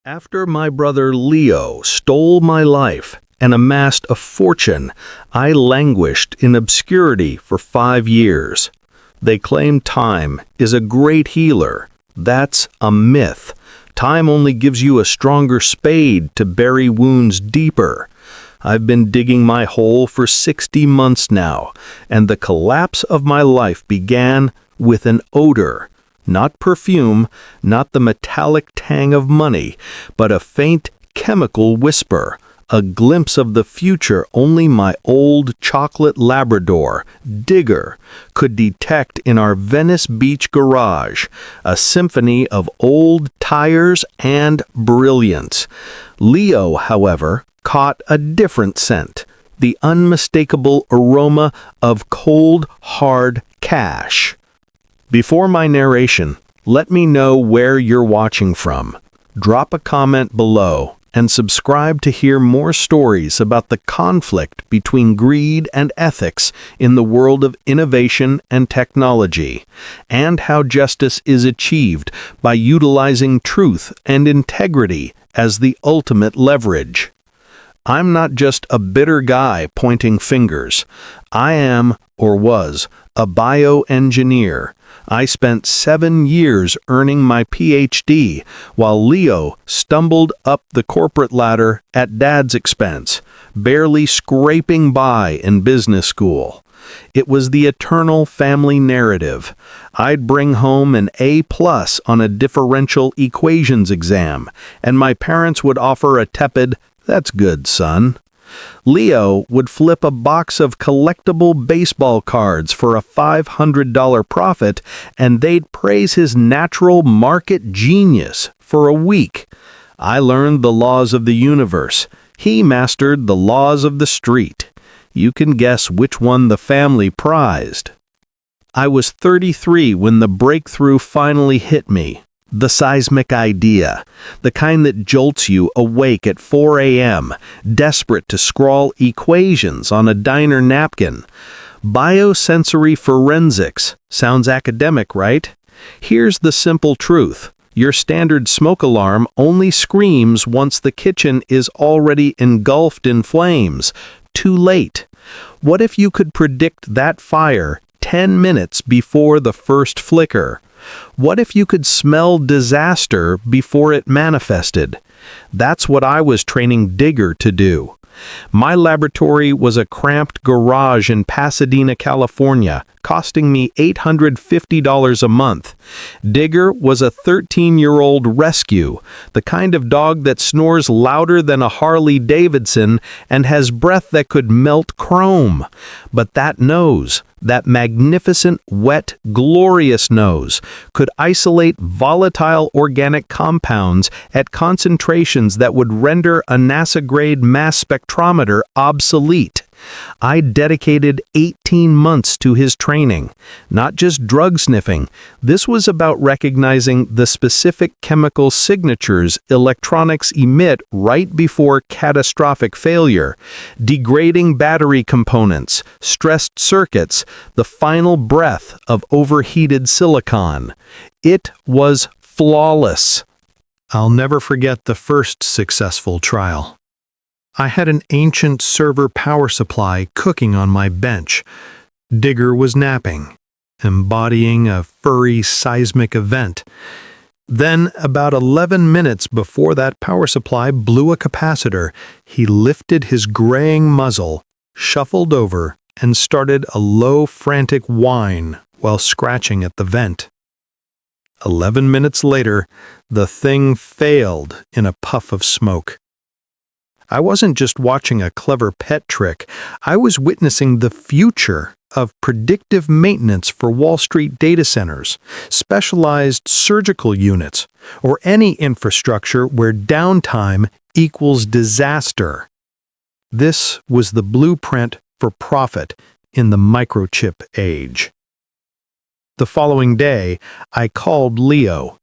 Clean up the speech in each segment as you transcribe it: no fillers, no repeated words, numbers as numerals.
After my brother Leo stole my life and amassed a fortune, I languished in obscurity for 5 years. They claim time is a great healer. That's a myth. Time only gives you a stronger spade to bury wounds deeper. I've been digging my hole for 60 months now, and the collapse of my life began with an odor. Not perfume, not the metallic tang of money, but a faint chemical whisper, a glimpse of the future only my old Chocolate Labrador, Digger, could detect in our Venice Beach garage, a symphony of old tires and brilliance. Leo, however, caught a different scent, the unmistakable aroma of cold, hard cash. Before my narration, let me know where you're watching from. Drop a comment below and subscribe to hear more stories about the conflict between greed and ethics in the world of innovation and technology, and how justice is achieved by utilizing truth and integrity as the ultimate leverage. I'm not just a bitter guy pointing fingers. I am, or was, a bioengineer. I spent 7 years earning my PhD, while Leo stumbled up the corporate ladder at Dad's expense, barely scraping by in business school. It was the eternal family narrative. I'd bring home an A+ on a differential equations exam, and my parents would offer a tepid, "That's good, son." Leo would flip a box of collectible baseball cards for a $500 profit, and they'd praise his natural market genius for a week. I learned the laws of the universe. He mastered the laws of the street. You can guess which one the family prized. I was 33 when the breakthrough finally hit me. The seismic idea, the kind that jolts you awake at 4 a.m., desperate to scrawl equations on a diner napkin. Biosensory forensics. Sounds academic, right? Here's the simple truth. Your standard smoke alarm only screams once the kitchen is already engulfed in flames. Too late. What if you could predict that fire 10 minutes before the first flicker? What if you could smell disaster before it manifested? That's what I was training Digger to do. My laboratory was a cramped garage in Pasadena, California, costing me $850 a month. Digger was a 13-year-old rescue, the kind of dog that snores louder than a Harley Davidson and has breath that could melt chrome. But that nose, that magnificent, wet, glorious nose, could isolate volatile organic compounds at concentrations that would render a NASA-grade mass spectrometer obsolete. I dedicated 18 months to his training, not just drug sniffing. This was about recognizing the specific chemical signatures electronics emit right before catastrophic failure, degrading battery components, stressed circuits, the final breath of overheated silicon. It was flawless. I'll never forget the first successful trial. I had an ancient server power supply cooking on my bench. Digger was napping, embodying a furry seismic event. Then, about 11 minutes before that power supply blew a capacitor, he lifted his graying muzzle, shuffled over, and started a low, frantic whine while scratching at the vent. 11 minutes later, the thing failed in a puff of smoke. I wasn't just watching a clever pet trick, I was witnessing the future of predictive maintenance for Wall Street data centers, specialized surgical units, or any infrastructure where downtime equals disaster. This was the blueprint for profit in the microchip age. The following day, I called Leo.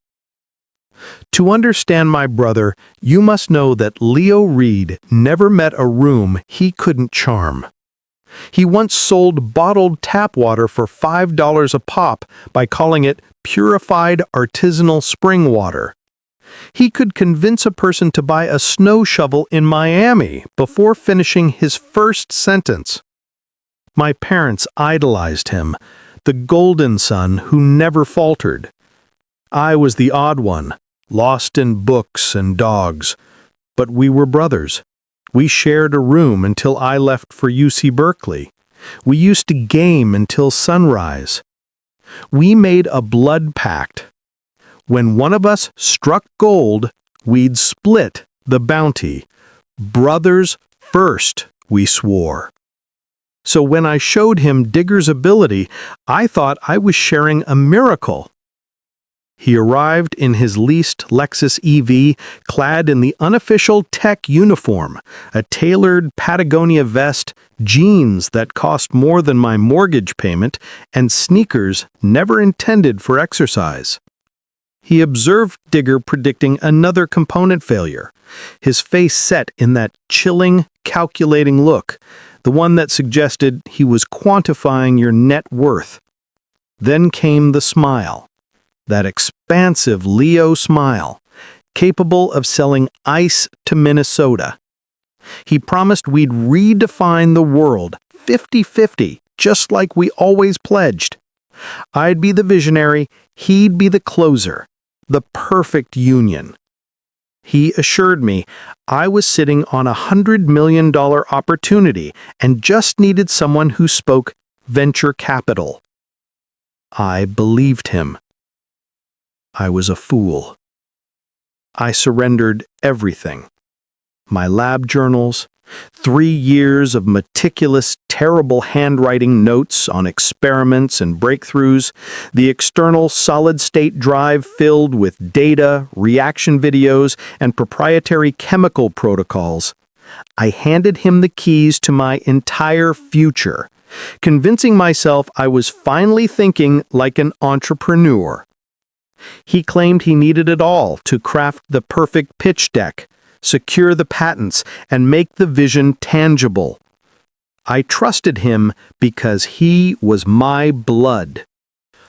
To understand my brother, you must know that Leo Reed never met a room he couldn't charm. He once sold bottled tap water for $5 a pop by calling it purified artisanal spring water. He could convince a person to buy a snow shovel in Miami before finishing his first sentence. My parents idolized him, the golden son who never faltered. I was the odd one, lost in books and dogs. But we were brothers. We shared a room until I left for UC Berkeley. We used to game until sunrise. We made a blood pact. When one of us struck gold, we'd split the bounty. Brothers first, we swore. So when I showed him Digger's ability, I thought I was sharing a miracle. He arrived in his leased Lexus EV, clad in the unofficial tech uniform, a tailored Patagonia vest, jeans that cost more than my mortgage payment, and sneakers never intended for exercise. He observed Digger predicting another component failure, his face set in that chilling, calculating look, the one that suggested he was quantifying your net worth. Then came the smile. That expansive Leo smile, capable of selling ice to Minnesota. He promised we'd redefine the world 50-50, just like we always pledged. I'd be the visionary, he'd be the closer, the perfect union. He assured me I was sitting on a $100 million opportunity and just needed someone who spoke venture capital. I believed him. I was a fool. I surrendered everything. My lab journals, 3 years of meticulous, terrible handwriting notes on experiments and breakthroughs, the external solid-state drive filled with data, reaction videos, and proprietary chemical protocols. I handed him the keys to my entire future, convincing myself I was finally thinking like an entrepreneur. He claimed he needed it all to craft the perfect pitch deck, secure the patents, and make the vision tangible. I trusted him because he was my blood.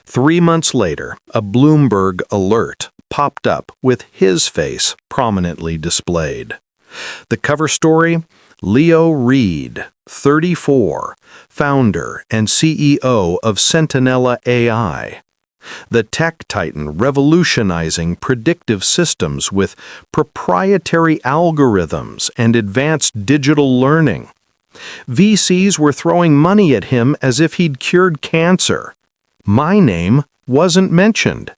3 months later, a Bloomberg alert popped up with his face prominently displayed. The cover story: Leo Reed, 34, founder and CEO of Sentinella AI. The tech titan revolutionizing predictive systems with proprietary algorithms and advanced digital learning. VCs were throwing money at him as if he'd cured cancer. My name wasn't mentioned.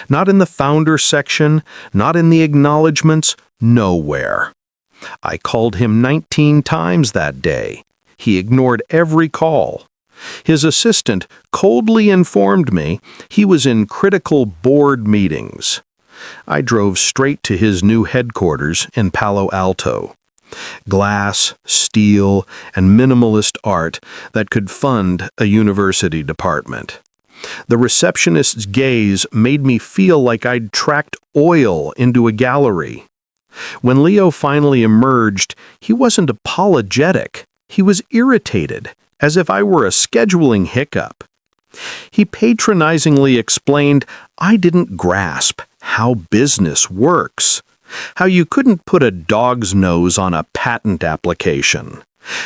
Not in the founder section, not in the acknowledgments, nowhere. I called him 19 times that day. He ignored every call. His assistant coldly informed me he was in critical board meetings. I drove straight to his new headquarters in Palo Alto. Glass, steel, and minimalist art that could fund a university department. The receptionist's gaze made me feel like I'd tracked oil into a gallery. When Leo finally emerged, he wasn't apologetic. He was irritated, as if I were a scheduling hiccup. He patronizingly explained I didn't grasp how business works, how you couldn't put a dog's nose on a patent application,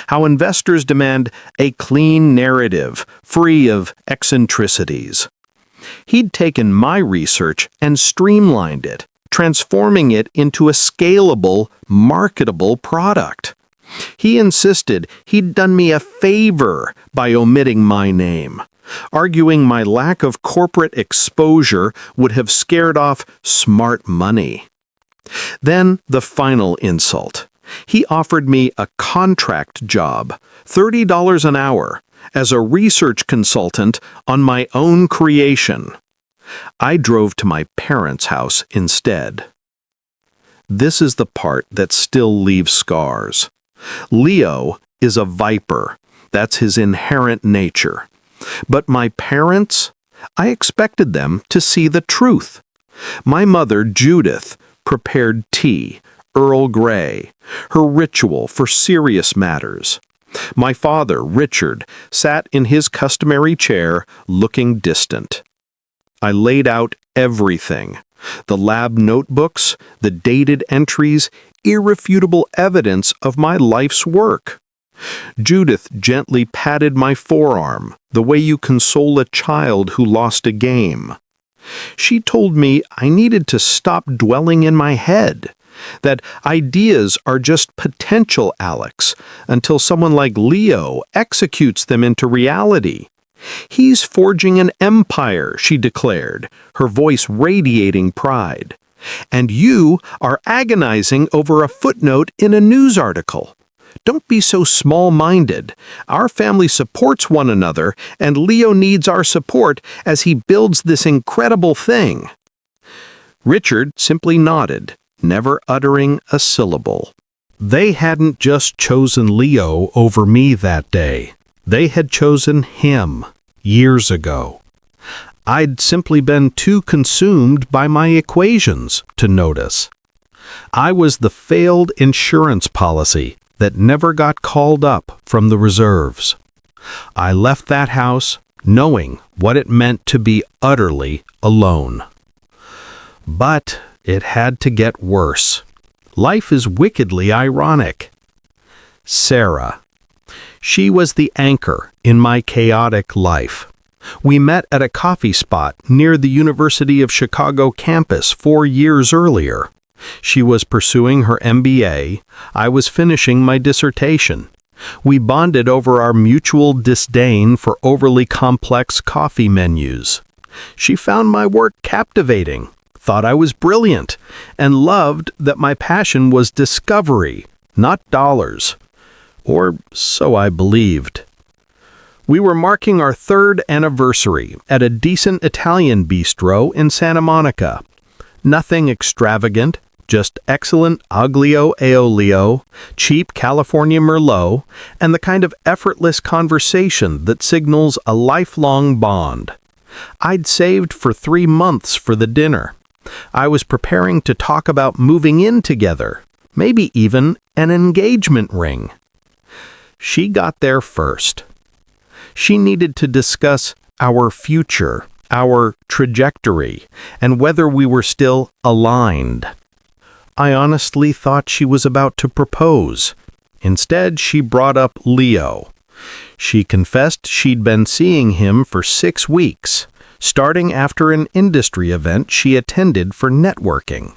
how investors demand a clean narrative, free of eccentricities. He'd taken my research and streamlined it, transforming it into a scalable, marketable product. He insisted he'd done me a favor by omitting my name, arguing my lack of corporate exposure would have scared off smart money. Then the final insult. He offered me a contract job, $30 an hour, as a research consultant on my own creation. I drove to my parents' house instead. This is the part that still leaves scars. Leo is a viper. That's his inherent nature. But my parents, I expected them to see the truth. My mother, Judith, prepared tea, Earl Grey, her ritual for serious matters. My father, Richard, sat in his customary chair, looking distant. I laid out everything, The lab notebooks, the dated entries, irrefutable evidence of my life's work. Judith gently patted my forearm, the way you console a child who lost a game. She told me I needed to stop dwelling in my head, that ideas are just potential, Alex, until someone like Leo executes them into reality. He's forging an empire, she declared, her voice radiating pride. And you are agonizing over a footnote in a news article. Don't be so small-minded. Our family supports one another, and Leo needs our support as he builds this incredible thing. Richard simply nodded, never uttering a syllable. They hadn't just chosen Leo over me that day. They had chosen him years ago. I'd simply been too consumed by my equations to notice. I was the failed insurance policy that never got called up from the reserves. I left that house knowing what it meant to be utterly alone. But it had to get worse. Life is wickedly ironic. Sarah. She was the anchor in my chaotic life. We met at a coffee spot near the University of Chicago campus 4 years earlier. She was pursuing her MBA. I was finishing my dissertation. We bonded over our mutual disdain for overly complex coffee menus. She found my work captivating, thought I was brilliant, and loved that my passion was discovery, not dollars. Or so I believed. We were marking our 3rd anniversary at a decent Italian bistro in Santa Monica. Nothing extravagant, just excellent Aglio e Olio, cheap California Merlot, and the kind of effortless conversation that signals a lifelong bond. I'd saved for 3 months for the dinner. I was preparing to talk about moving in together, maybe even an engagement ring. She got there first. She needed to discuss our future, our trajectory, and whether we were still aligned. I honestly thought she was about to propose. Instead, she brought up Leo. She confessed she'd been seeing him for 6 weeks, starting after an industry event she attended for networking.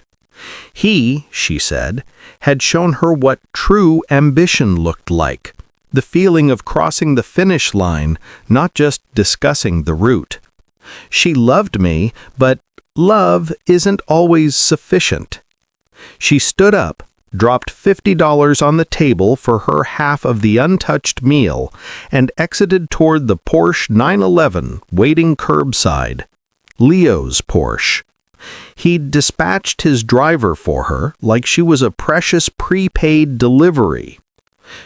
He, she said, had shown her what true ambition looked like, the feeling of crossing the finish line, not just discussing the route. She loved me, but love isn't always sufficient. She stood up, dropped $50 on the table for her half of the untouched meal, and exited toward the Porsche 911 waiting curbside. Leo's Porsche. He'd dispatched his driver for her like she was a precious prepaid delivery.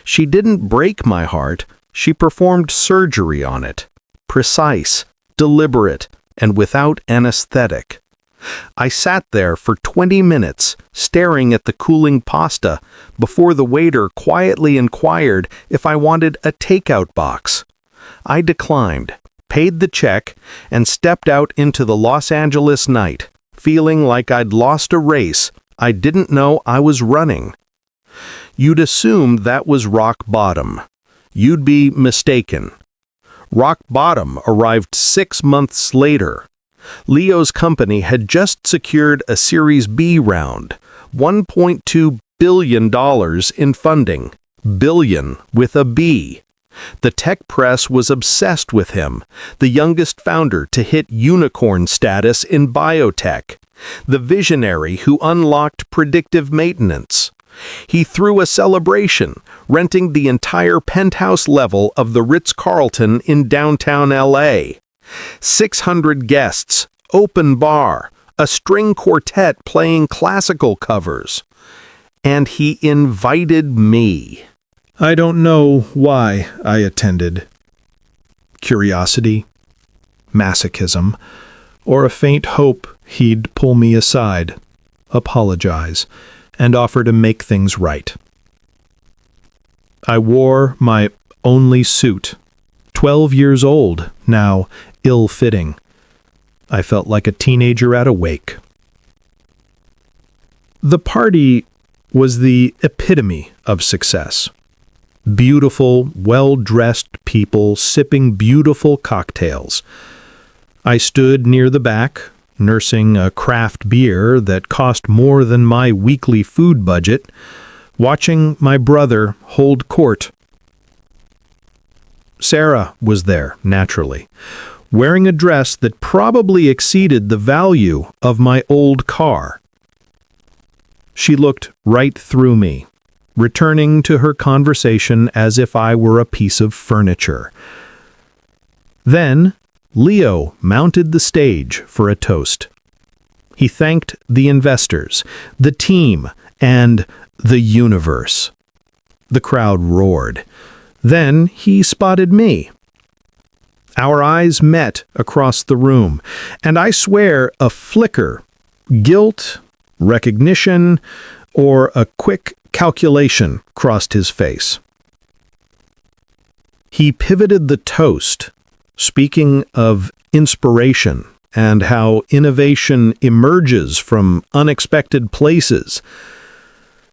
She didn't break my heart, she performed surgery on it. Precise, deliberate, and without anesthetic. I sat there for 20 minutes, staring at the cooling pasta, before the waiter quietly inquired if I wanted a takeout box. I declined, paid the check, and stepped out into the Los Angeles night, feeling like I'd lost a race I didn't know I was running. You'd assume that was rock bottom. You'd be mistaken. Rock bottom arrived 6 months later. Leo's company had just secured a Series B round, $1.2 billion in funding. Billion with a B. The tech press was obsessed with him, the youngest founder to hit unicorn status in biotech, the visionary who unlocked predictive maintenance. He threw a celebration, renting the entire penthouse level of the Ritz-Carlton in downtown LA. 600 guests, open bar, a string quartet playing classical covers. And he invited me. I don't know why I attended. Curiosity, masochism, or a faint hope he'd pull me aside, apologize, and offer to make things right. I wore my only suit, 12 years old, now ill-fitting. I felt like a teenager at a wake. The party was the epitome of success. Beautiful, well-dressed people sipping beautiful cocktails. I stood near the back, nursing a craft beer that cost more than my weekly food budget, watching my brother hold court. Sarah was there, naturally, wearing a dress that probably exceeded the value of my old car. She looked right through me, returning to her conversation as if I were a piece of furniture. Then, Leo mounted the stage for a toast. He thanked the investors, the team, and the universe. The crowd roared. Then he spotted me. Our eyes met across the room, and I swear a flicker, guilt, recognition, or a quick calculation crossed his face. He pivoted the toast, speaking of inspiration and how innovation emerges from unexpected places.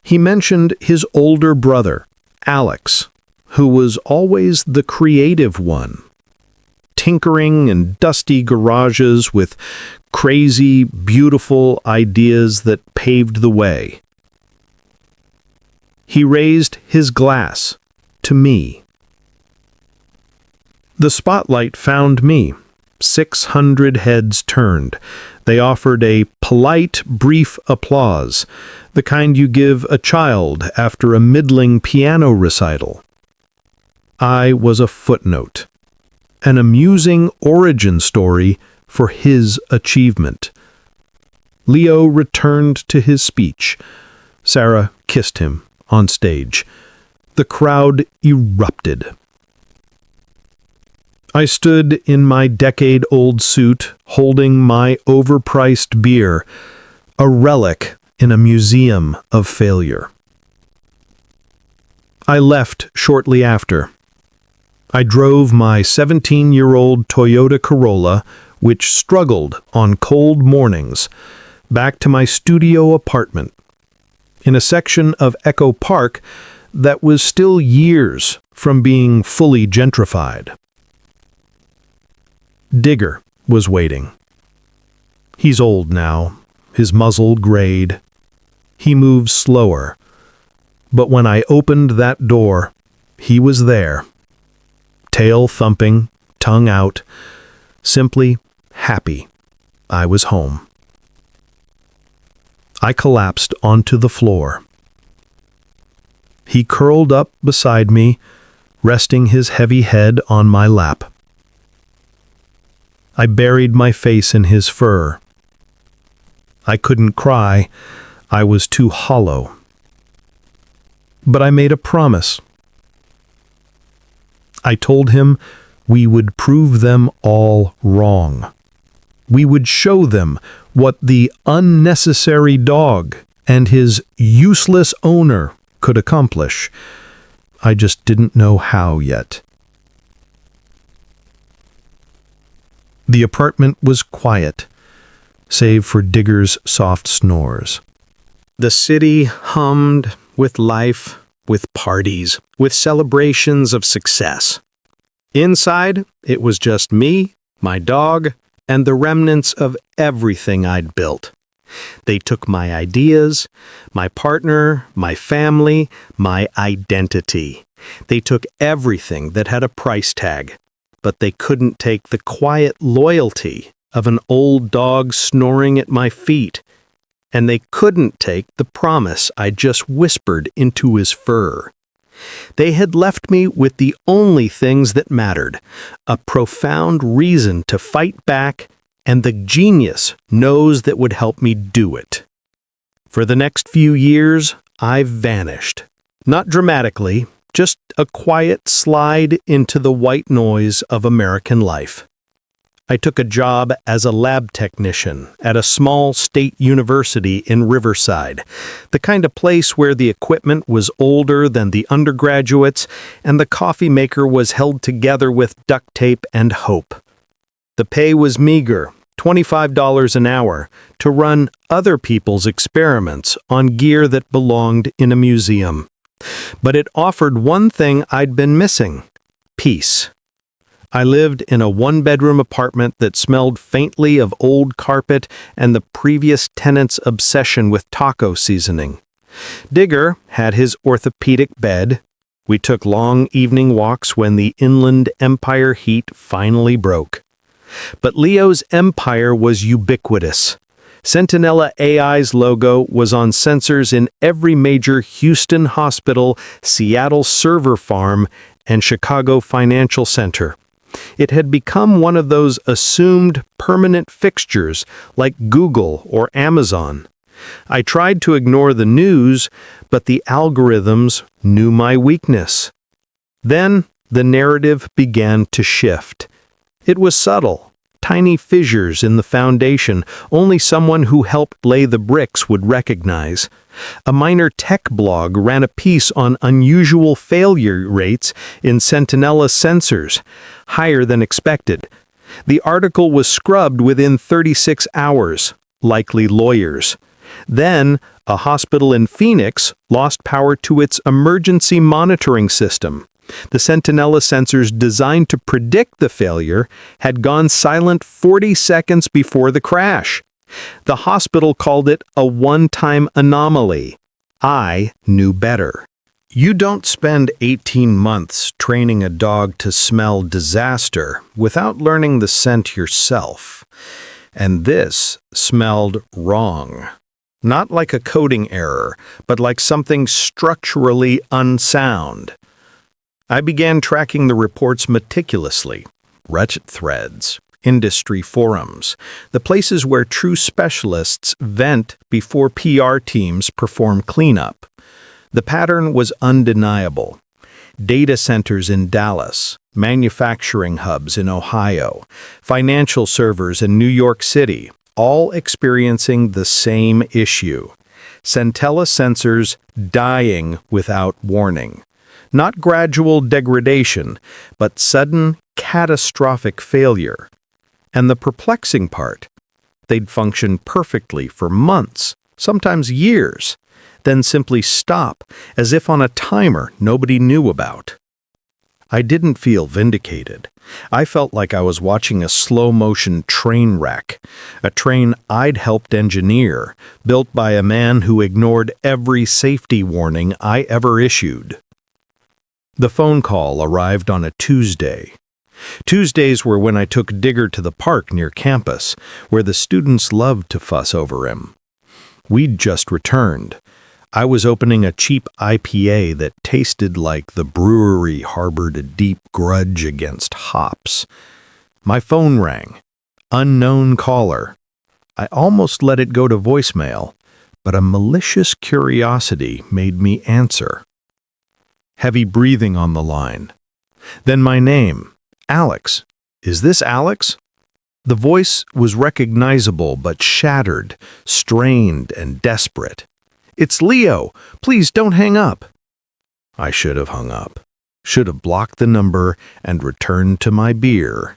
He mentioned his older brother, Alex, who was always the creative one, tinkering in dusty garages with crazy, beautiful ideas that paved the way. He raised his glass to me. The spotlight found me. 600 heads turned. They offered a polite, brief applause, the kind you give a child after a middling piano recital. I was a footnote, an amusing origin story for his achievement. Leo returned to his speech. Sarah kissed him on stage. The crowd erupted. I stood in my decade-old suit, holding my overpriced beer, a relic in a museum of failure. I left shortly after. I drove my 17-year-old Toyota Corolla, which struggled on cold mornings, back to my studio apartment, in a section of Echo Park that was still years from being fully gentrified. Digger was waiting. He's old now, his muzzle grayed. He moves slower. But when I opened that door, he was there. Tail thumping, tongue out, simply happy I was home. I collapsed onto the floor. He curled up beside me, resting his heavy head on my lap. I buried my face in his fur. I couldn't cry. I was too hollow. But I made a promise. I told him we would prove them all wrong. We would show them what the unnecessary dog and his useless owner could accomplish. I just didn't know how yet. The apartment was quiet, save for Digger's soft snores. The city hummed with life, with parties, with celebrations of success. Inside, it was just me, my dog, and the remnants of everything I'd built. They took my ideas, my partner, my family, my identity. They took everything that had a price tag. But they couldn't take the quiet loyalty of an old dog snoring at my feet, and they couldn't take the promise I just whispered into his fur. They had left me with the only things that mattered, a profound reason to fight back, and the genius knows that would help me do it. For the next few years, I vanished. Not dramatically, just a quiet slide into the white noise of American life. I took a job as a lab technician at a small state university in Riverside, the kind of place where the equipment was older than the undergraduates and the coffee maker was held together with duct tape and hope. The pay was meager, $25 an hour, to run other people's experiments on gear that belonged in a museum. But it offered one thing I'd been missing: peace. I lived in a one-bedroom apartment that smelled faintly of old carpet and the previous tenant's obsession with taco seasoning. Digger had his orthopedic bed. We took long evening walks when the Inland Empire heat finally broke. But Leo's empire was ubiquitous. Sentinella AI's logo was on sensors in every major Houston hospital, Seattle server farm, and Chicago financial center. It had become one of those assumed permanent fixtures like Google or Amazon. I tried to ignore the news, but the algorithms knew my weakness. Then the narrative began to shift. It was subtle, tiny fissures in the foundation only someone who helped lay the bricks would recognize. A minor tech blog ran a piece on unusual failure rates in Sentinella sensors, higher than expected. The article was scrubbed within 36 hours, likely lawyers. Then, a hospital in Phoenix lost power to its emergency monitoring system. The Sentinella sensors designed to predict the failure had gone silent 40 seconds before the crash. The hospital called it a one-time anomaly. I knew better. You don't spend 18 months training a dog to smell disaster without learning the scent yourself. And this smelled wrong. Not like a coding error, but like something structurally unsound. I began tracking the reports meticulously. Reddit threads, industry forums, the places where true specialists vent before PR teams perform cleanup. The pattern was undeniable. Data centers in Dallas, manufacturing hubs in Ohio, financial servers in New York City, all experiencing the same issue. Sentinella sensors dying without warning. Not gradual degradation, but sudden, catastrophic failure. And the perplexing part, they'd function perfectly for months, sometimes years, then simply stop, as if on a timer nobody knew about. I didn't feel vindicated. I felt like I was watching a slow-motion train wreck, a train I'd helped engineer, built by a man who ignored every safety warning I ever issued. The phone call arrived on a Tuesday. Tuesdays were when I took Digger to the park near campus, where the students loved to fuss over him. We'd just returned. I was opening a cheap IPA that tasted like the brewery harbored a deep grudge against hops. My phone rang. Unknown caller. I almost let it go to voicemail, but a malicious curiosity made me answer. Heavy breathing on the line. Then my name, Alex. Is this Alex? The voice was recognizable but shattered, strained, and desperate. It's Leo. Please don't hang up. I should have hung up. Should have blocked the number and returned to my beer.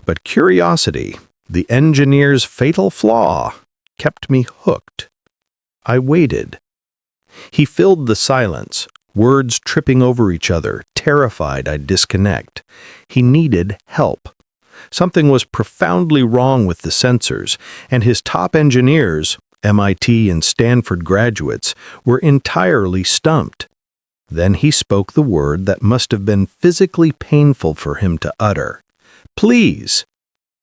But curiosity, the engineer's fatal flaw, kept me hooked. I waited. He filled the silence, words tripping over each other, terrified I'd disconnect. He needed help. Something was profoundly wrong with the sensors, and his top engineers, MIT and Stanford graduates, were entirely stumped. Then he spoke the word that must have been physically painful for him to utter. Please.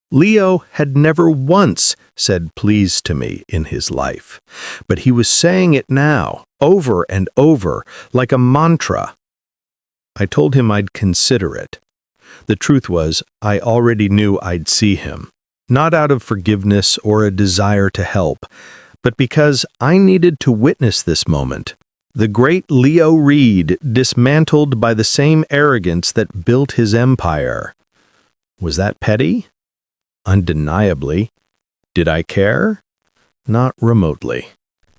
Leo had never once said please to me in his life, but he was saying it now, over and over, like a mantra. I told him I'd consider it. The truth was, I already knew I'd see him, not out of forgiveness or a desire to help, but because I needed to witness this moment. The great Leo Reed dismantled by the same arrogance that built his empire. Was that petty? Undeniably. Did I care? Not remotely.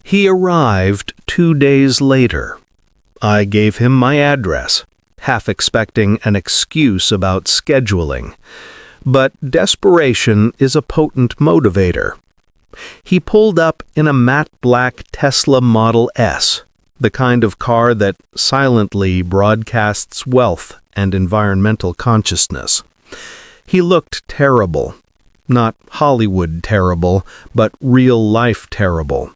He arrived 2 days later. I gave him my address, half expecting an excuse about scheduling. But desperation is a potent motivator. He pulled up in a matte black Tesla Model S, the kind of car that silently broadcasts wealth and environmental consciousness. He looked terrible. Not Hollywood terrible, but real-life terrible.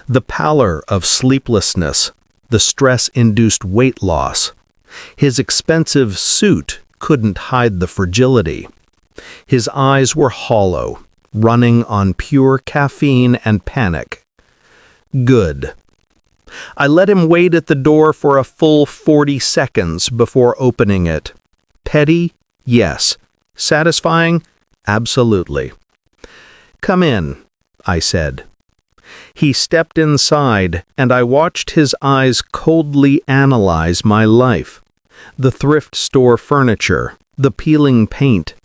The pallor of sleeplessness, the stress-induced weight loss. His expensive suit couldn't hide the fragility. His eyes were hollow, running on pure caffeine and panic. Good. I let him wait at the door for a full 40 seconds before opening it. Petty? Yes. Satisfying? Absolutely. "Come in," I said. He stepped inside, and I watched his eyes coldly analyze my life. The thrift store furniture, the peeling paint,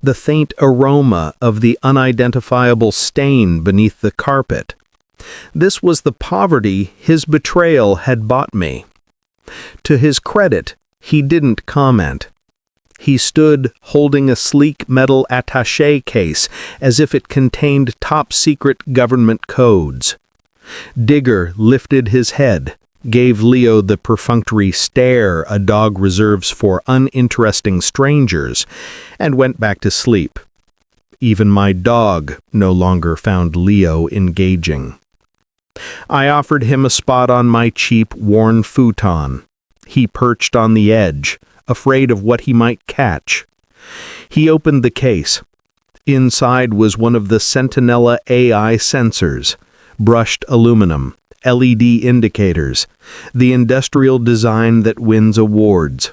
the faint aroma of the unidentifiable stain beneath the carpet. This was the poverty his betrayal had bought me. To his credit, he didn't comment. He stood holding a sleek metal attaché case as if it contained top-secret government codes. Digger lifted his head, gave Leo the perfunctory stare a dog reserves for uninteresting strangers, and went back to sleep. Even my dog no longer found Leo engaging. I offered him a spot on my cheap, worn futon. He perched on the edge, afraid of what he might catch. He opened the case. Inside was one of the Sentinella AI sensors, brushed aluminum, LED indicators, the industrial design that wins awards.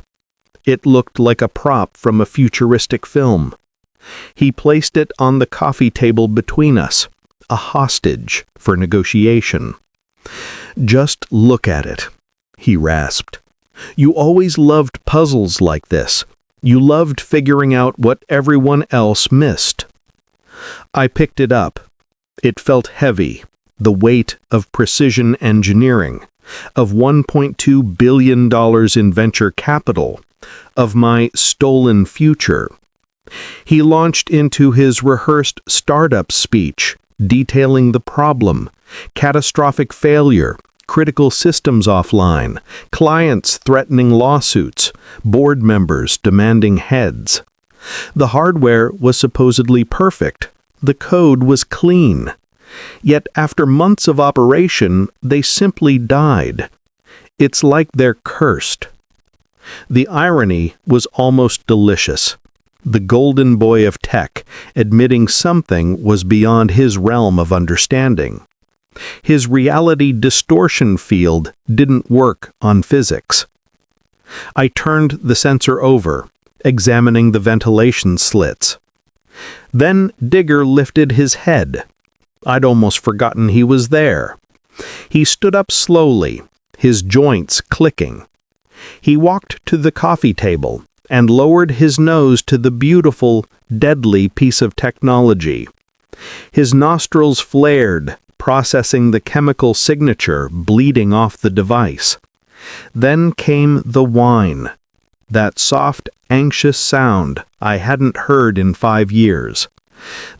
It looked like a prop from a futuristic film. He placed it on the coffee table between us, a hostage for negotiation. "Just look at it," he rasped. "You always loved puzzles like this. You loved figuring out what everyone else missed." I picked it up. It felt heavy, the weight of precision engineering, of $1.2 billion in venture capital, of my stolen future. He launched into his rehearsed startup speech, detailing the problem, catastrophic failure, critical systems offline, clients threatening lawsuits, board members demanding heads. The hardware was supposedly perfect. The code was clean. Yet after months of operation, they simply died. It's like they're cursed. The irony was almost delicious. The golden boy of tech admitting something was beyond his realm of understanding. His reality distortion field didn't work on physics. I turned the sensor over, examining the ventilation slits. Then Digger lifted his head. I'd almost forgotten he was there. He stood up slowly, his joints clicking. He walked to the coffee table and lowered his nose to the beautiful, deadly piece of technology. His nostrils flared, processing the chemical signature bleeding off the device. Then came the whine, that soft, anxious sound I hadn't heard in 5 years,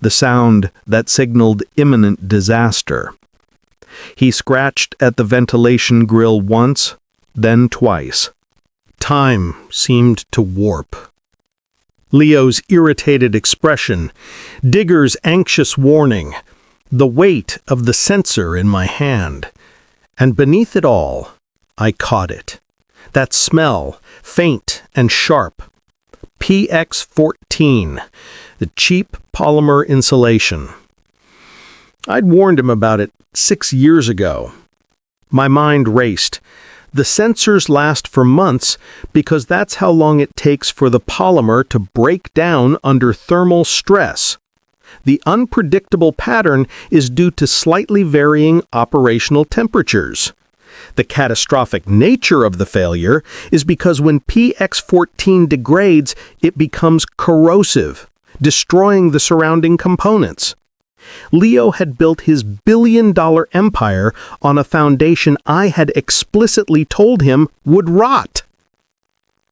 the sound that signaled imminent disaster. He scratched at the ventilation grill once, then twice. Time seemed to warp. Leo's irritated expression, Digger's anxious warning, the weight of the sensor in my hand. And beneath it all, I caught it. That smell, faint and sharp. PX14, the cheap polymer insulation. I'd warned him about it 6 years ago. My mind raced. The sensors last for months because that's how long it takes for the polymer to break down under thermal stress. The unpredictable pattern is due to slightly varying operational temperatures. The catastrophic nature of the failure is because when PX14 degrades, it becomes corrosive, destroying the surrounding components. Leo had built his billion-dollar empire on a foundation I had explicitly told him would rot.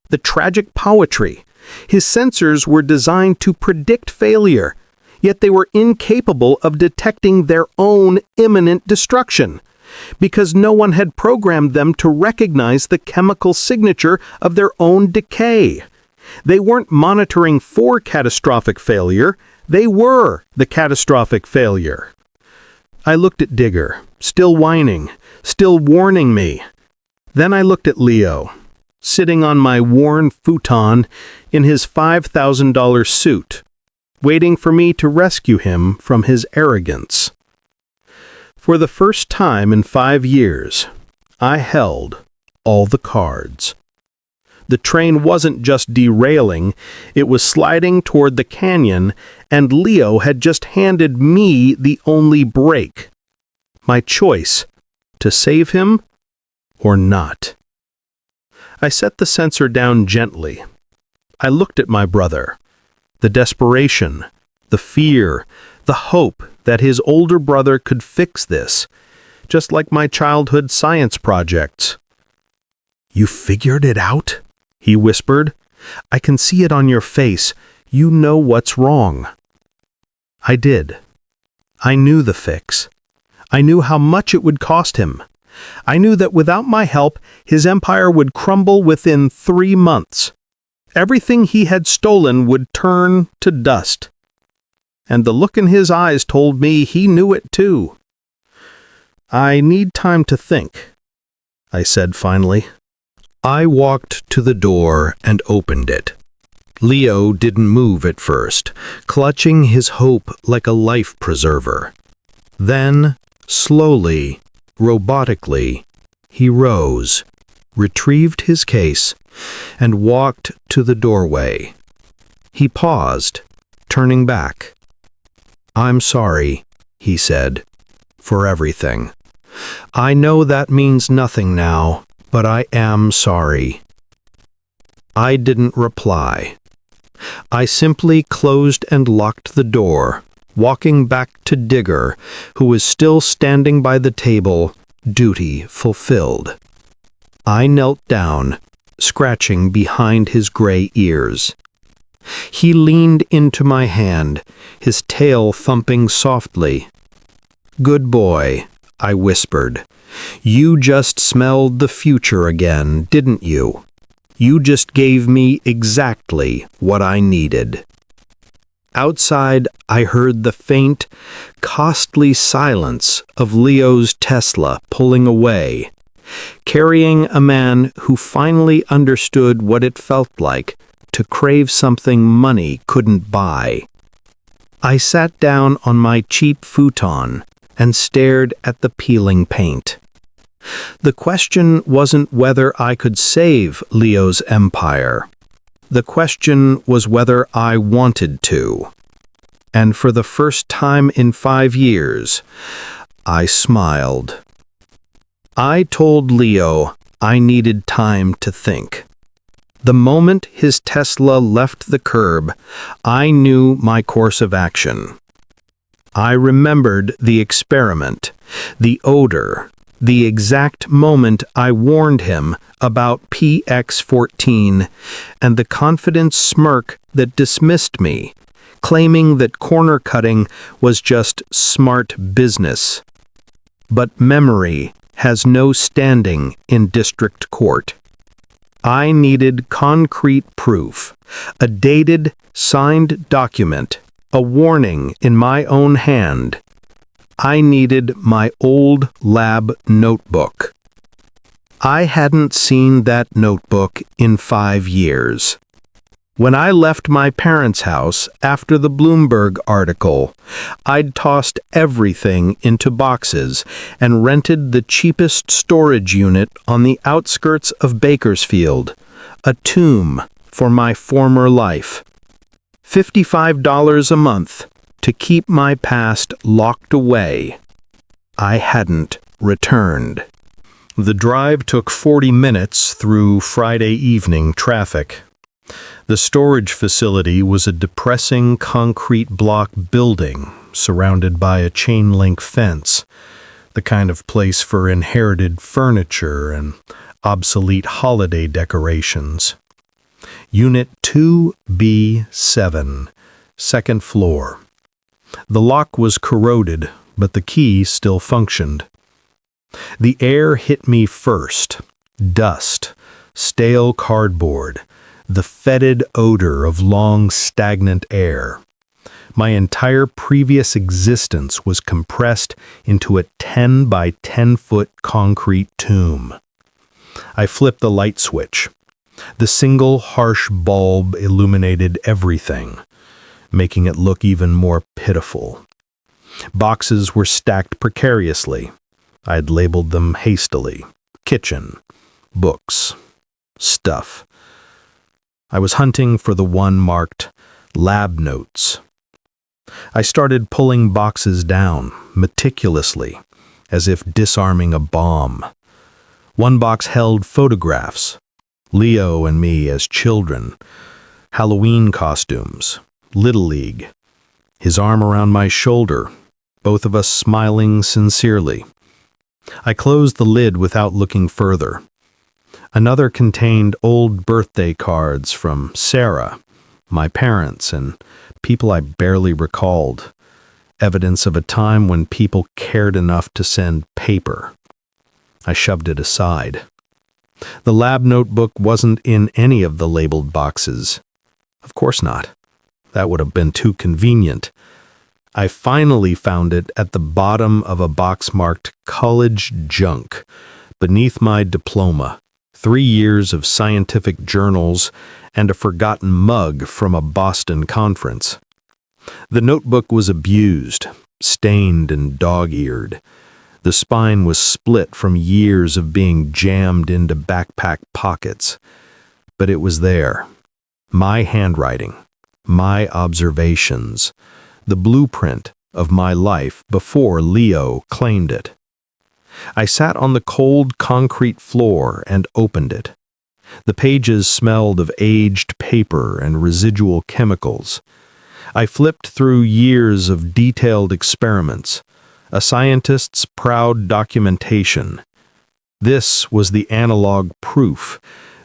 The tragic poetry, His sensors were designed to predict failure, yet they were incapable of detecting their own imminent destruction, because no one had programmed them to recognize the chemical signature of their own decay. They weren't monitoring for catastrophic failure, they were the catastrophic failure. I looked at Digger, still whining, still warning me. Then I looked at Leo, sitting on my worn futon in his $5,000 suit, waiting for me to rescue him from his arrogance. For the first time in 5 years, I held all the cards. The train wasn't just derailing, it was sliding toward the canyon, and Leo had just handed me the only brake. My choice, to save him or not. I set the sensor down gently. I looked at my brother. The desperation, the fear, the hope that his older brother could fix this, just like my childhood science projects. "You figured it out?" he whispered. "I can see it on your face. You know what's wrong." I did. I knew the fix. I knew how much it would cost him. I knew that without my help, his empire would crumble within 3 months. Everything he had stolen would turn to dust. And the look in his eyes told me he knew it too. "I need time to think," I said finally. I walked to the door and opened it. Leo didn't move at first, clutching his hope like a life preserver. Then, slowly, robotically, he rose, retrieved his case, and walked to the doorway. He paused, turning back. "I'm sorry," he said, "for everything. I know that means nothing now, but I am sorry." I didn't reply. I simply closed and locked the door, walking back to Digger, who was still standing by the table, duty fulfilled. I knelt down, scratching behind his gray ears. He leaned into my hand, his tail thumping softly. "Good boy," I whispered. "You just smelled the future again, didn't you? You just gave me exactly what I needed." Outside, I heard the faint, costly silence of Leo's Tesla pulling away, carrying a man who finally understood what it felt like to crave something money couldn't buy. I sat down on my cheap futon and stared at the peeling paint. The question wasn't whether I could save Leo's empire. The question was whether I wanted to. And for the first time in 5 years, I smiled. I told Leo I needed time to think. The moment his Tesla left the curb, I knew my course of action. I remembered the experiment, the odor, the exact moment I warned him about PX-14, and the confident smirk that dismissed me, claiming that corner cutting was just smart business. But memory has no standing in district court. I needed concrete proof, a dated, signed document, a warning in my own hand. I needed my old lab notebook. I hadn't seen that notebook in 5 years. When I left my parents' house after the Bloomberg article, I'd tossed everything into boxes and rented the cheapest storage unit on the outskirts of Bakersfield, a tomb for my former life. $55 a month to keep my past locked away. I hadn't returned. The drive took 40 minutes through Friday evening traffic. The storage facility was a depressing concrete block building surrounded by a chain-link fence, the kind of place for inherited furniture and obsolete holiday decorations. Unit 2B7, second floor. The lock was corroded, but the key still functioned. The air hit me first. Dust, stale cardboard, the fetid odor of long, stagnant air. My entire previous existence was compressed into a 10 by 10 foot concrete tomb. I flipped the light switch. The single harsh bulb illuminated everything, making it look even more pitiful. Boxes were stacked precariously. I had labeled them hastily. Kitchen, books, stuff. I was hunting for the one marked lab notes. I started pulling boxes down, meticulously, as if disarming a bomb. One box held photographs, Leo and me as children, Halloween costumes, Little League, his arm around my shoulder, both of us smiling sincerely. I closed the lid without looking further. Another contained old birthday cards from Sarah, my parents, and people I barely recalled, evidence of a time when people cared enough to send paper. I shoved it aside. The lab notebook wasn't in any of the labeled boxes. Of course not. That would have been too convenient. I finally found it at the bottom of a box marked college junk, beneath my diploma, 3 years of scientific journals, and a forgotten mug from a Boston conference. The notebook was abused, stained and dog-eared. The spine was split from years of being jammed into backpack pockets. But it was there. My handwriting, my observations, the blueprint of my life before Leo claimed it. I sat on the cold concrete floor and opened it. The pages smelled of aged paper and residual chemicals. I flipped through years of detailed experiments, a scientist's proud documentation. This was the analog proof,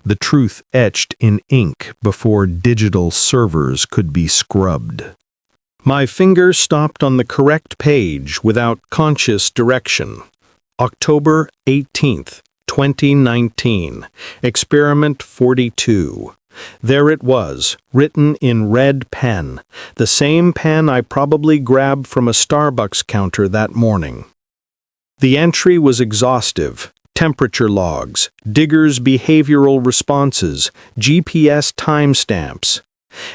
the truth etched in ink before digital servers could be scrubbed. My finger stopped on the correct page without conscious direction. October 18th, 2019, Experiment 42. There it was, written in red pen, the same pen I probably grabbed from a Starbucks counter that morning. The entry was exhaustive. Temperature logs, diggers' behavioral responses, GPS timestamps.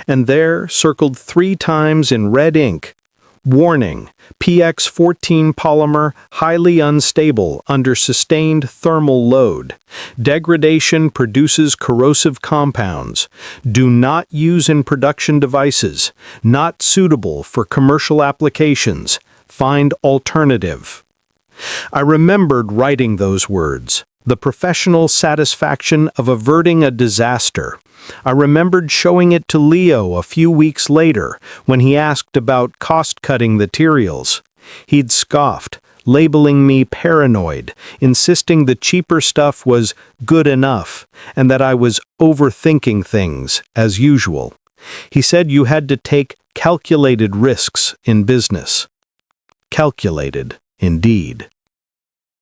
And there, circled 3 times in red ink, warning, PX14 polymer highly unstable under sustained thermal load. Degradation produces corrosive compounds. Do not use in production devices. Not suitable for commercial applications. Find alternative. I remembered writing those words, the professional satisfaction of averting a disaster. I remembered showing it to Leo a few weeks later when he asked about cost-cutting materials. He'd scoffed, labeling me paranoid, insisting the cheaper stuff was good enough and that I was overthinking things, as usual. He said you had to take calculated risks in business. Calculated, indeed.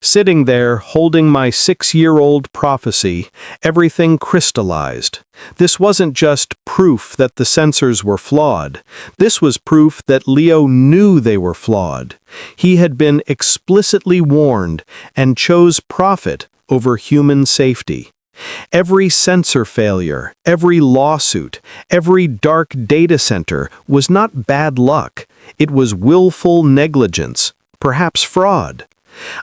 Sitting there, holding my 6-year-old prophecy, everything crystallized. This wasn't just proof that the sensors were flawed. This was proof that Leo knew they were flawed. He had been explicitly warned and chose profit over human safety. Every sensor failure, every lawsuit, every dark data center was not bad luck. It was willful negligence, perhaps fraud.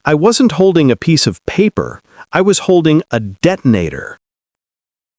I wasn't holding a piece of paper. I was holding a detonator.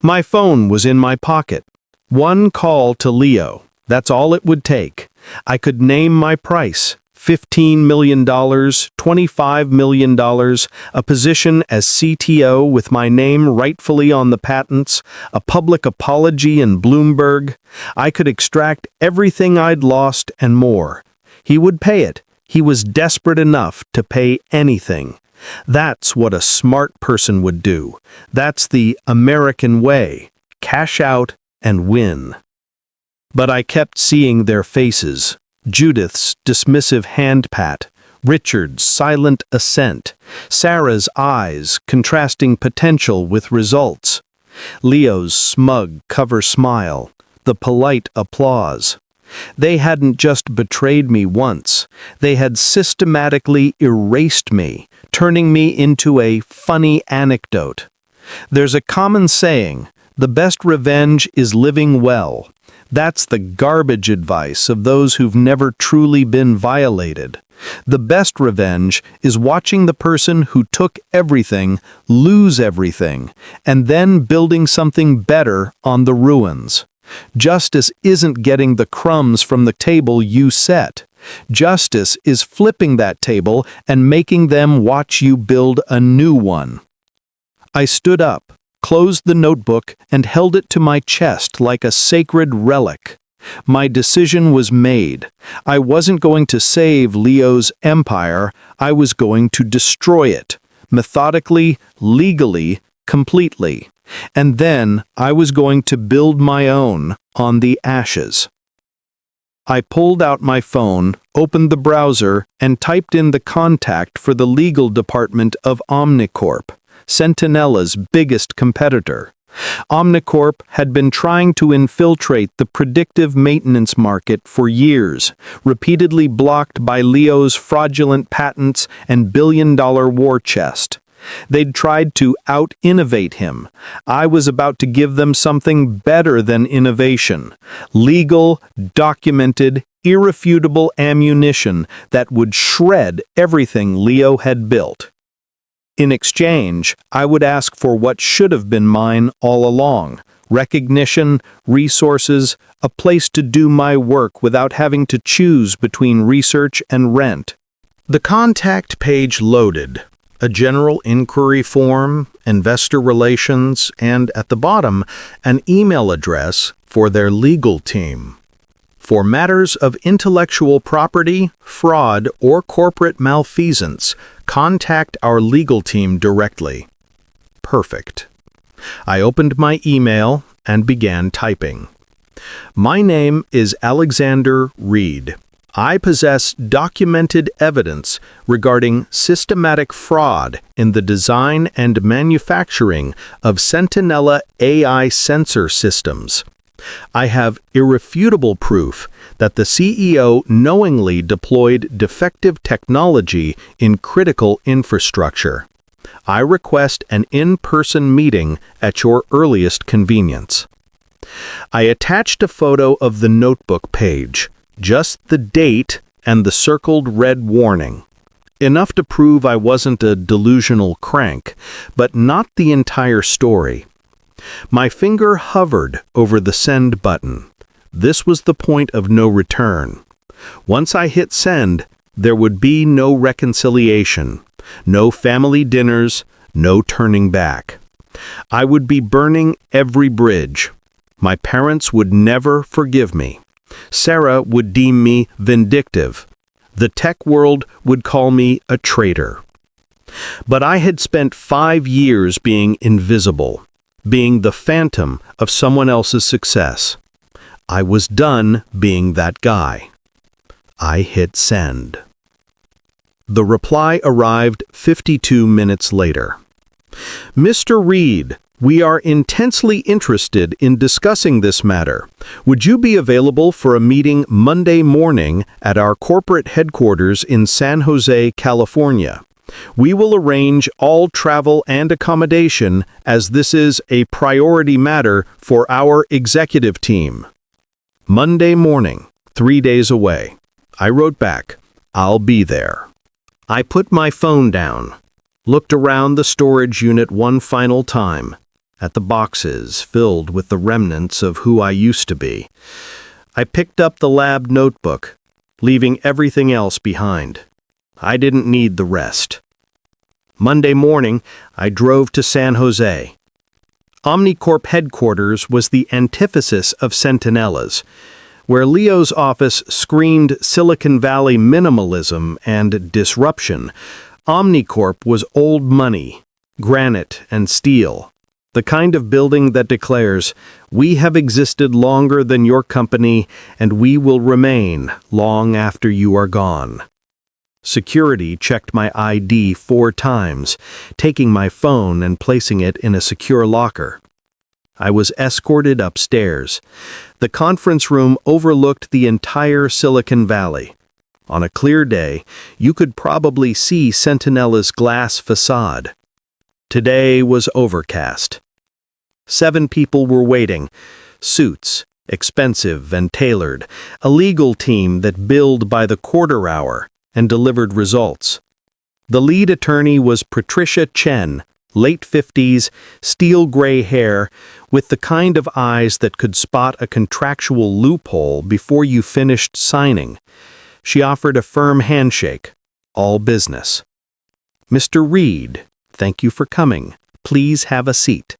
My phone was in my pocket. One call to Leo. That's all it would take. I could name my price. $15 million, $25 million, a position as CTO with my name rightfully on the patents, a public apology in Bloomberg. I could extract everything I'd lost and more. He would pay it. He was desperate enough to pay anything. That's what a smart person would do. That's the American way. Cash out and win. But I kept seeing their faces, Judith's dismissive hand pat, Richard's silent assent, Sarah's eyes contrasting potential with results, Leo's smug cover smile, the polite applause. They hadn't just betrayed me once, they had systematically erased me, turning me into a funny anecdote. There's a common saying, the best revenge is living well. That's the garbage advice of those who've never truly been violated. The best revenge is watching the person who took everything lose everything, and then building something better on the ruins. Justice isn't getting the crumbs from the table you set. Justice is flipping that table and making them watch you build a new one. I stood up, closed the notebook, and held it to my chest like a sacred relic. My decision was made. I wasn't going to save Leo's empire, I was going to destroy it, methodically, legally, completely. And then I was going to build my own on the ashes. I pulled out my phone, opened the browser, and typed in the contact for the legal department of Omnicorp, Sentinella's biggest competitor. Omnicorp had been trying to infiltrate the predictive maintenance market for years, repeatedly blocked by Leo's fraudulent patents and billion-dollar war chest. They'd tried to out-innovate him. I was about to give them something better than innovation. Legal, documented, irrefutable ammunition that would shred everything Leo had built. In exchange, I would ask for what should have been mine all along: recognition, resources, a place to do my work without having to choose between research and rent. The contact page loaded. A general inquiry form, investor relations, and at the bottom, an email address for their legal team. For matters of intellectual property, fraud, or corporate malfeasance, contact our legal team directly. Perfect. I opened my email and began typing. My name is Alexander Reed. I possess documented evidence regarding systematic fraud in the design and manufacturing of Sentinella AI sensor systems. I have irrefutable proof that the CEO knowingly deployed defective technology in critical infrastructure. I request an in-person meeting at your earliest convenience. I attached a photo of the notebook page, just the date and the circled red warning. Enough to prove I wasn't a delusional crank, but not the entire story. My finger hovered over the send button. This was the point of no return. Once I hit send, there would be no reconciliation, no family dinners, no turning back. I would be burning every bridge. My parents would never forgive me. Sarah would deem me vindictive. The tech world would call me a traitor. But I had spent 5 years being invisible, being the phantom of someone else's success. I was done being that guy. I hit send. The reply arrived 52 minutes later. Mr. Reed, we are intensely interested in discussing this matter. Would you be available for a meeting Monday morning at our corporate headquarters in San Jose, California? We will arrange all travel and accommodation as this is a priority matter for our executive team. Monday morning, 3 days away. I wrote back, I'll be there. I put my phone down, looked around the storage unit one final time, at the boxes filled with the remnants of who I used to be. I picked up the lab notebook, leaving everything else behind. I didn't need the rest. Monday morning, I drove to San Jose. Omnicorp headquarters was the antithesis of Sentinella's. Where Leo's office screamed Silicon Valley minimalism and disruption, Omnicorp was old money, granite and steel. The kind of building that declares, "We have existed longer than your company, and we will remain long after you are gone." Security checked my ID 4 times, taking my phone and placing it in a secure locker. I was escorted upstairs. The conference room overlooked the entire Silicon Valley. On a clear day, you could probably see Sentinella's glass facade. Today was overcast. 7 people were waiting. Suits, expensive and tailored, a legal team that billed by the quarter hour and delivered results. The lead attorney was Patricia Chen, late 50s, steel gray hair, with the kind of eyes that could spot a contractual loophole before you finished signing. She offered a firm handshake, all business. "Mr. Reed, thank you for coming. Please have a seat."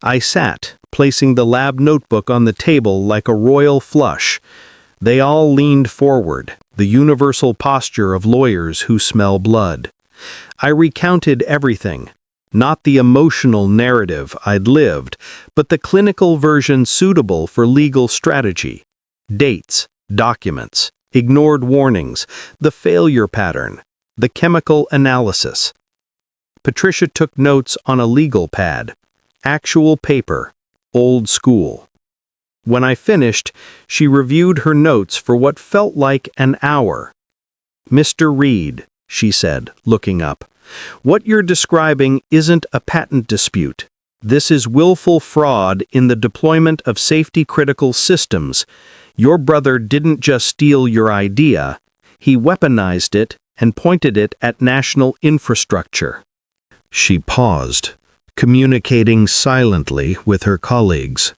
I sat, placing the lab notebook on the table like a royal flush. They all leaned forward, the universal posture of lawyers who smell blood. I recounted everything. Not the emotional narrative I'd lived, but the clinical version suitable for legal strategy. Dates, documents, ignored warnings, the failure pattern, the chemical analysis. Patricia took notes on a legal pad. Actual paper, old school. When I finished, she reviewed her notes for what felt like an hour. "Mr. Reed," she said, looking up, "what you're describing isn't a patent dispute. This is willful fraud in the deployment of safety-critical systems. Your brother didn't just steal your idea, he weaponized it and pointed it at national infrastructure." She paused, communicating silently with her colleagues.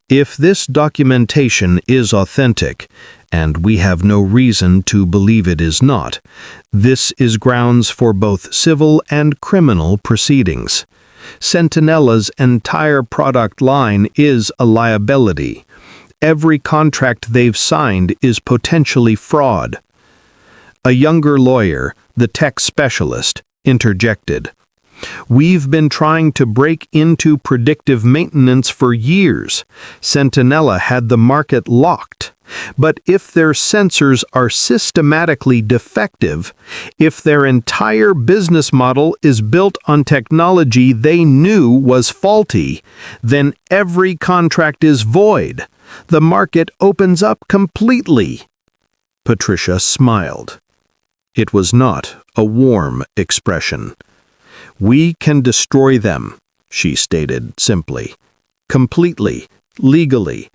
"If this documentation is authentic, and we have no reason to believe it is not, this is grounds for both civil and criminal proceedings. Sentinella's entire product line is a liability. Every contract they've signed is potentially fraud." A younger lawyer, the tech specialist, interjected. "We've been trying to break into predictive maintenance for years. Sentinella had the market locked. But if their sensors are systematically defective, if their entire business model is built on technology they knew was faulty, then every contract is void. The market opens up completely." Patricia smiled. It was not a warm expression. "We can destroy them," she stated simply. "Completely, legally.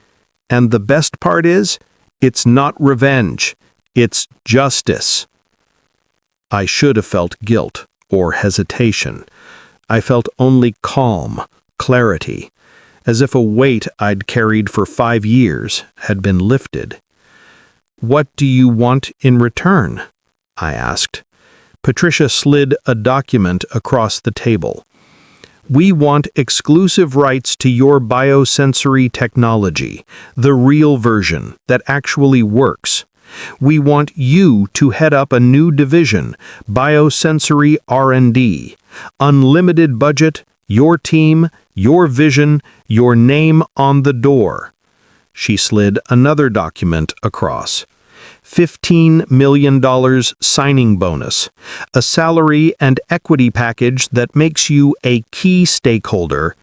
And the best part is, it's not revenge, it's justice." I should have felt guilt or hesitation. I felt only calm, clarity, as if a weight I'd carried for 5 years had been lifted. "What do you want in return?" I asked. Patricia slid a document across the table. "We want exclusive rights to your biosensory technology, the real version that actually works. We want you to head up a new division, biosensory R&D. Unlimited budget, your team, your vision, your name on the door." She slid another document across. $15 million signing bonus, a salary and equity package that makes you a key stakeholder,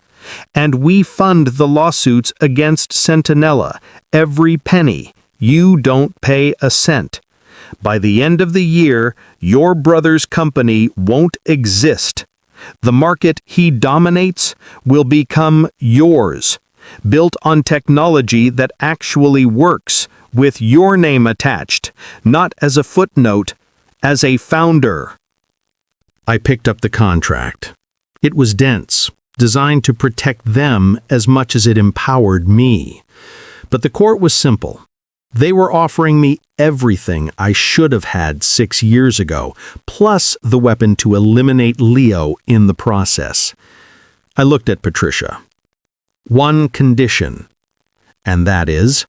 and we fund the lawsuits against Sentinella, every penny. You don't pay a cent. By the end of the year, your brother's company won't exist. The market he dominates will become yours, built on technology that actually works, with your name attached, not as a footnote, as a founder. I picked up the contract. It was dense, designed to protect them as much as it empowered me. But the court was simple. They were offering me everything I should have had 6 years ago, plus the weapon to eliminate Leo in the process. I looked at Patricia. "One condition, and that is,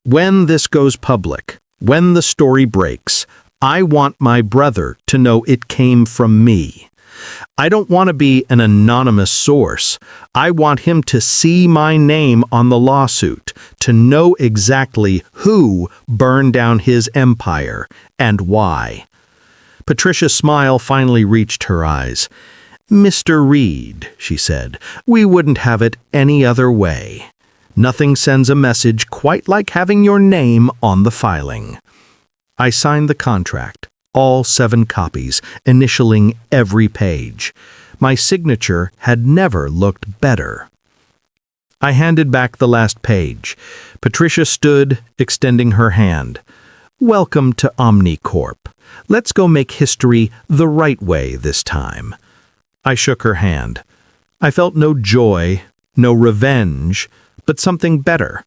when this goes public, when the story breaks, I want my brother to know it came from me. I don't want to be an anonymous source. I want him to see my name on the lawsuit, to know exactly who burned down his empire and why." Patricia's smile finally reached her eyes. "Mr. Reed," she said, "we wouldn't have it any other way. Nothing sends a message quite like having your name on the filing." I signed the contract, all 7 copies, initialing every page. My signature had never looked better. I handed back the last page. Patricia stood, extending her hand. "Welcome to Omnicorp. Let's go make history the right way this time." I shook her hand. I felt no joy, no revenge, but something better.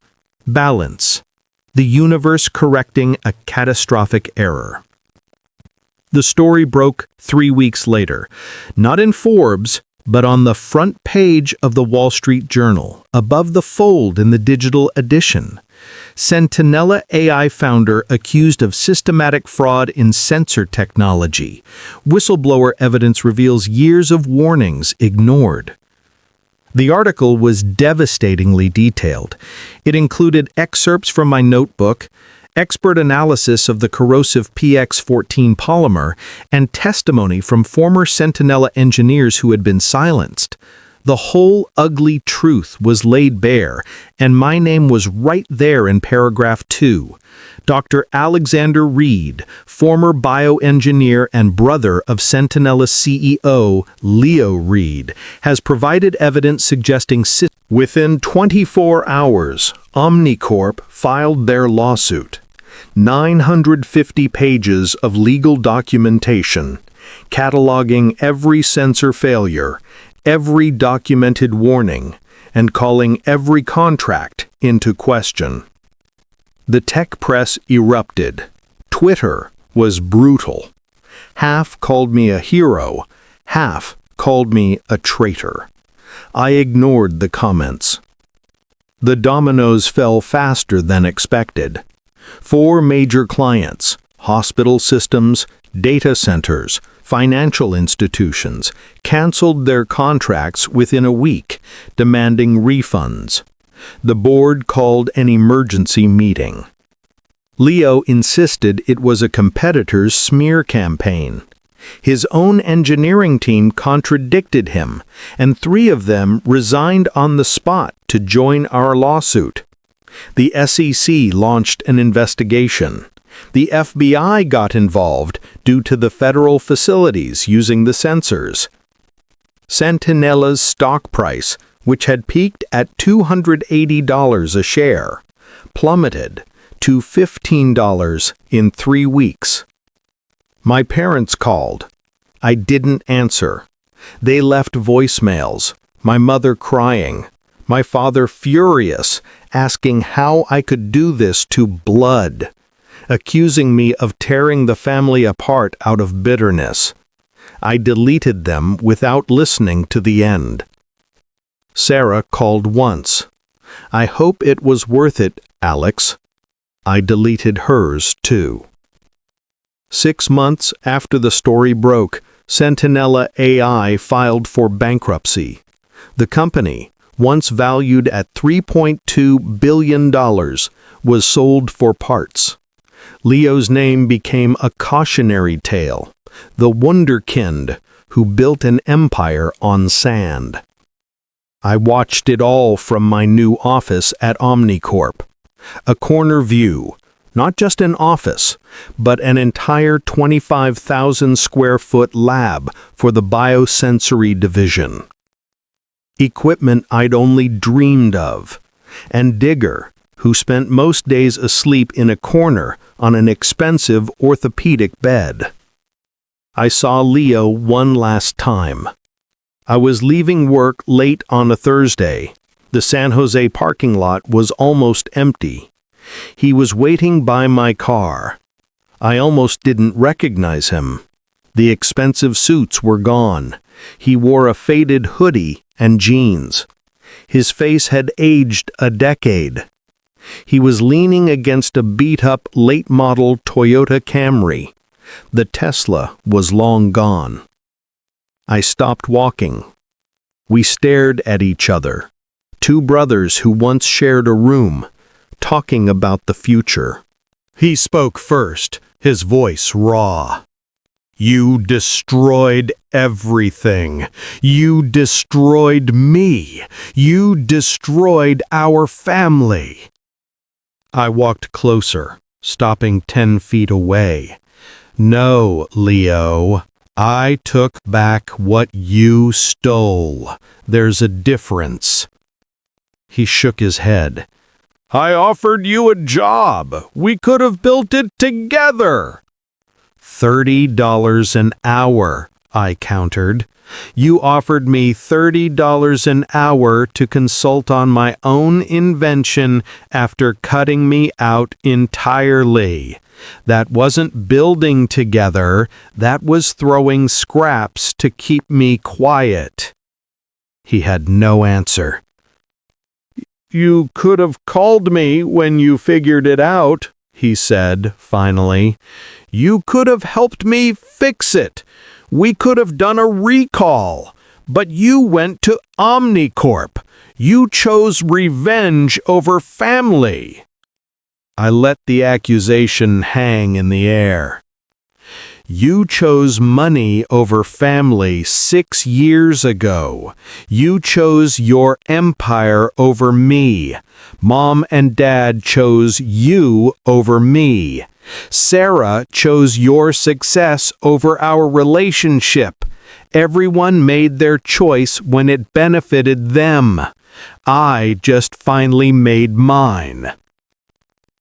Balance. The universe correcting a catastrophic error. The story broke 3 weeks later, not in Forbes, but on the front page of the Wall Street Journal, above the fold in the digital edition. Centinela AI founder accused of systematic fraud in sensor technology. Whistleblower evidence reveals years of warnings ignored. The article was devastatingly detailed. It included excerpts from my notebook, expert analysis of the corrosive PX14 polymer, and testimony from former Centinela engineers who had been silenced. The whole ugly truth was laid bare, and my name was right there in paragraph 2. Dr. Alexander Reed, former bioengineer and brother of Centinela CEO Leo Reed, has provided evidence suggesting within 24 hours, Omnicorp filed their lawsuit. 950 pages of legal documentation, cataloging every sensor failure, every documented warning, and calling every contract into question. The tech press erupted. Twitter was brutal. Half called me a hero, half called me a traitor. I ignored the comments. The dominoes fell faster than expected. 4 major clients, hospital systems, data centers, financial institutions, canceled their contracts within a week, demanding refunds. The board called an emergency meeting. Leo insisted it was a competitor's smear campaign. His own engineering team contradicted him, and 3 of them resigned on the spot to join our lawsuit. The SEC launched an investigation. The FBI got involved due to the federal facilities using the sensors. Centinela's stock price, which had peaked at $280 a share, plummeted to $15 in 3 weeks. My parents called. I didn't answer. They left voicemails, my mother crying, my father furious, asking how I could do this to blood, accusing me of tearing the family apart out of bitterness. I deleted them without listening to the end. Sarah called once. "I hope it was worth it, Alex." I deleted hers too. 6 months after the story broke, Centinela AI filed for bankruptcy. The company, once valued at $3.2 billion, was sold for parts. Leo's name became a cautionary tale, the wunderkind who built an empire on sand. I watched it all from my new office at Omnicorp. A corner view, not just an office, but an entire 25,000 square foot lab for the biosensory division. Equipment I'd only dreamed of, and Digger, who spent most days asleep in a corner on an expensive orthopedic bed. I saw Leo one last time. I was leaving work late on a Thursday. The San Jose parking lot was almost empty. He was waiting by my car. I almost didn't recognize him. The expensive suits were gone. He wore a faded hoodie and jeans. His face had aged a decade. He was leaning against a beat-up late-model Toyota Camry. The Tesla was long gone. I stopped walking. We stared at each other, two brothers who once shared a room, talking about the future. He spoke first, his voice raw. You destroyed everything. You destroyed me. You destroyed our family. I walked closer, stopping 10 feet away. No, Leo. I took back what you stole. There's a difference. He shook his head. I offered you a job. We could have built it together. $30 an hour, I countered. You offered me $30 an hour to consult on my own invention after cutting me out entirely. That wasn't building together, that was throwing scraps to keep me quiet. He had no answer. You could have called me when you figured it out, he said, finally. You could have helped me fix it. We could have done a recall. But you went to Omnicorp. You chose revenge over family. I let the accusation hang in the air. You chose money over family 6 years ago. You chose your empire over me. Mom and Dad chose you over me. Sarah chose your success over our relationship. Everyone made their choice when it benefited them. I just finally made mine.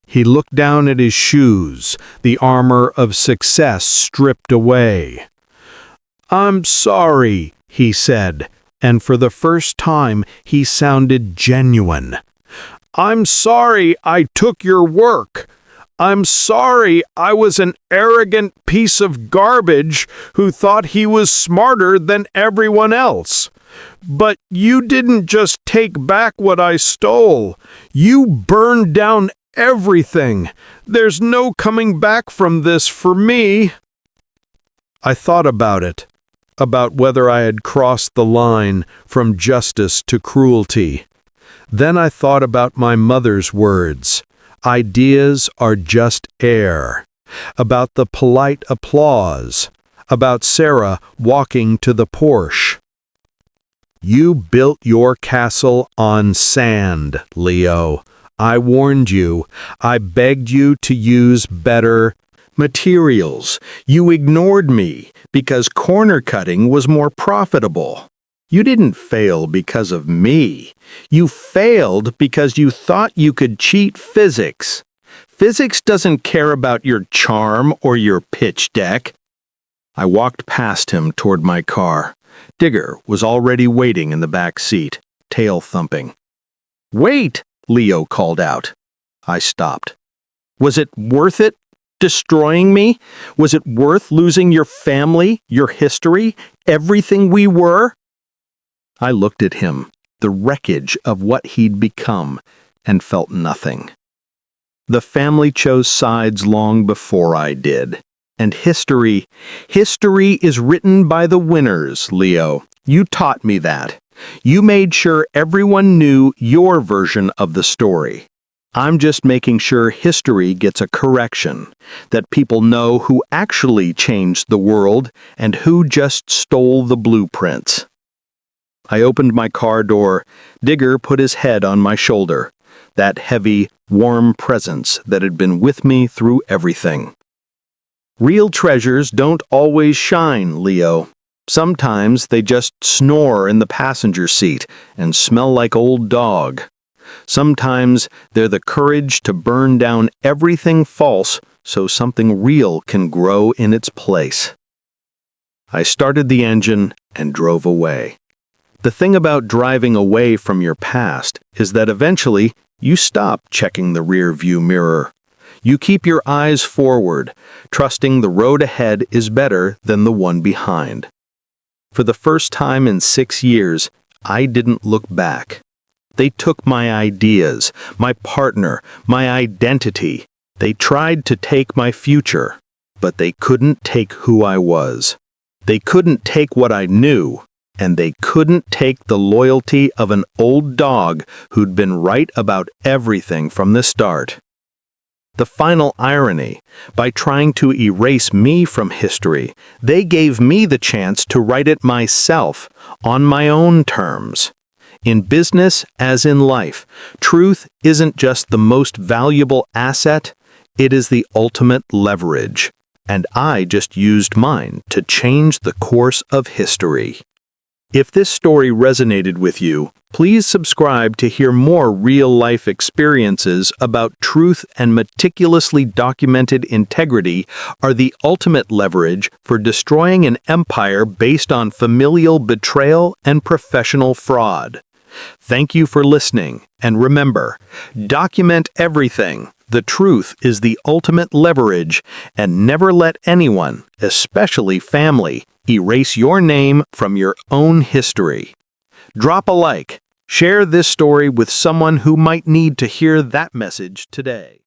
He looked down at his shoes, the armor of success stripped away. I'm sorry, he said, and for the first time he sounded genuine. I'm sorry I took your work. I'm sorry I was an arrogant piece of garbage who thought he was smarter than everyone else. But you didn't just take back what I stole. You burned down everything. There's no coming back from this for me. I thought about it, about whether I had crossed the line from justice to cruelty. Then I thought about my mother's words. Ideas are just air. About the polite applause. About Sarah walking to the Porsche. You built your castle on sand, Leo. I warned you. I begged you to use better materials. You ignored me because corner cutting was more profitable. You didn't fail because of me. You failed because you thought you could cheat physics. Physics doesn't care about your charm or your pitch deck. I walked past him toward my car. Digger was already waiting in the back seat, tail thumping. Wait! Leo called out. I stopped. Was it worth it? Destroying me? Was it worth losing your family, your history, everything we were? I looked at him, the wreckage of what he'd become, and felt nothing. The family chose sides long before I did. And history is written by the winners, Leo. You taught me that. You made sure everyone knew your version of the story. I'm just making sure history gets a correction, that people know who actually changed the world and who just stole the blueprints. I opened my car door. Digger put his head on my shoulder, that heavy, warm presence that had been with me through everything. Real treasures don't always shine, Leo. Sometimes they just snore in the passenger seat and smell like old dog. Sometimes they're the courage to burn down everything false so something real can grow in its place. I started the engine and drove away. The thing about driving away from your past is that eventually you stop checking the rear-view mirror. You keep your eyes forward, trusting the road ahead is better than the one behind. For the first time in 6 years, I didn't look back. They took my ideas, my partner, my identity. They tried to take my future, but they couldn't take who I was. They couldn't take what I knew, and they couldn't take the loyalty of an old dog who'd been right about everything from the start. The final irony, by trying to erase me from history, they gave me the chance to write it myself, on my own terms. In business, as in life, truth isn't just the most valuable asset, it is the ultimate leverage. And I just used mine to change the course of history. If this story resonated with you, please subscribe to hear more real-life experiences about truth, and meticulously documented integrity are the ultimate leverage for destroying an empire based on familial betrayal and professional fraud. Thank you for listening, and remember, document everything. The truth is the ultimate leverage, and never let anyone, especially family, erase your name from your own history. Drop a like. Share this story with someone who might need to hear that message today.